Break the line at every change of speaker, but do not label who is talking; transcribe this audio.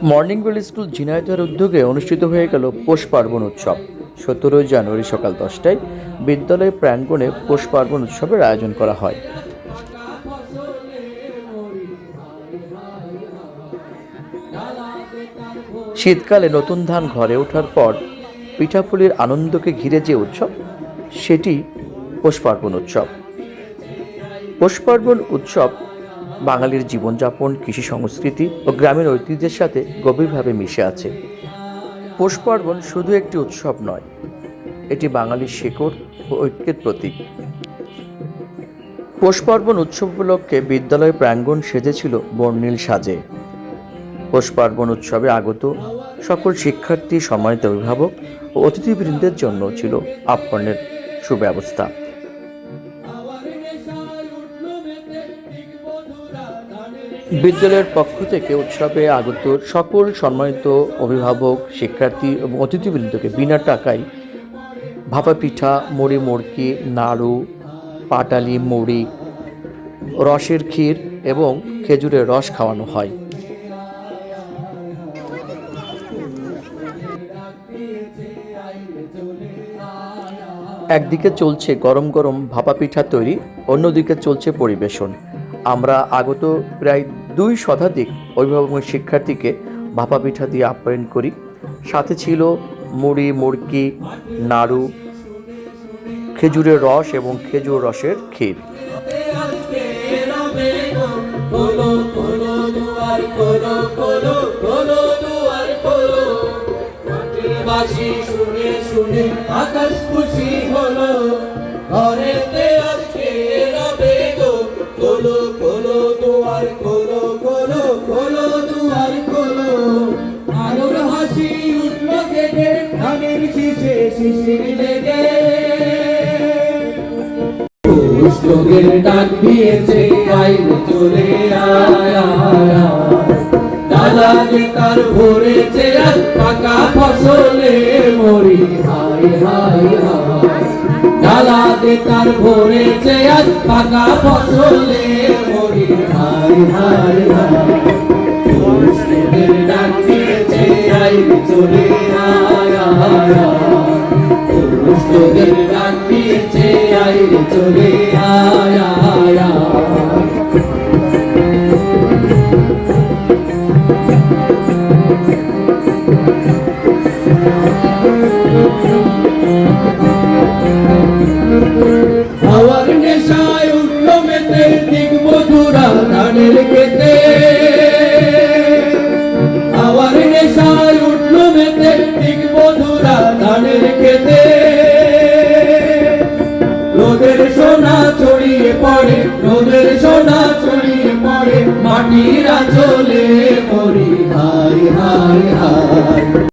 Morning bell school ঝিনাইদহের উদ্যোগে অনুষ্ঠিত হয়ে গেল পৌষ পার্বণ উৎসব। 17 জানুয়ারি সকাল 10টায় বিদ্যালয় প্রাঙ্গণে পৌষ পার্বণ উৎসবের আয়োজন করা হয়। শীতকালে নতুন ধান ঘরে ওঠার পর পিঠাপুলির আনন্দকে ঘিরে যে উৎসব, সেটি পৌষ পার্বণ উৎসব। পৌষ পার্বণ উৎসব বাঙালির জীবনযাপন, কৃষি সংস্কৃতি ও গ্রামীণ ঐতিহ্যের সাথে গভীরভাবে মিশে আছে। পৌষ পার্বণ শুধু একটি উৎসব নয়, এটি বাঙালির শেকড় ও ঐক্যের প্রতীক। পৌষ পার্বণ উৎসব উপলক্ষে বিদ্যালয় প্রাঙ্গণ সেজেছিল বর্ণিল সাজে। পৌষ পার্বণ উৎসবে আগত সকল শিক্ষার্থী, সম্মানিত অভিভাবক ও অতিথিবৃন্দের জন্য ছিল আপ্যায়নের সুব্যবস্থা। বিদ্যালয়ের পক্ষ থেকে উৎসবে আগত সকল সম্মানিত অভিভাবক, শিক্ষার্থী এবং অতিথিবৃন্দকে বিনা টাকায় ভাপা পিঠা, মুড়ি, মুড়কি, নাড়ু, পাটালি, মুড়ি, রসের ক্ষীর এবং খেজুরের রস খাওয়ানো হয়। একদিকে চলছে গরম গরম ভাপা পিঠা তৈরি, অন্যদিকে চলছে পরিবেশন। আমরা আগত প্রায় 2 শতাধিক অভিভাবক শিক্ষার্থীকে ভাপা পিঠা দিয়ে আপ্যায়ন করি। সাথে ছিল মুড়ি, মুড়কি, নাড়ু, খেজুরের রস এবং খেজুর রসের ক্ষীর।
আকাশ খুশি হলো, ঘরেতে আজকে রবে গো, খোলো খোলো দুয়ার, খোলো খোলো খোলো দুয়ার খোলো। আলোর হাসি উঠলো থেকে ধানের শীষে শিশির লেগে, লোকের ডাক দিয়েছে আইরে চলে আয়। ডালাতে তার ভরেছে আজ পাকা ফসলে মরি, হায় হায় হায়। ডালাতে তার ভরেছে আজ পাকা ফসলে মরি, হায় হায় হায়। লোকের ডাক দিয়েছে আইরে চলে আয়। লোকের ডাক দিয়েছে আইরে চলে আয়। হাওয়ার নেশায় উঠলো মেতে দিক মধুরা ধানের খেতে। হাওয়ার নেশায় উঠলো মেতে দিক মধুরা ধানের খেতে। রোদের সোনা ছড়িয়ে পড়ে, রোদের সোনা ছড়িয়ে পড়ে মাটির আঁচল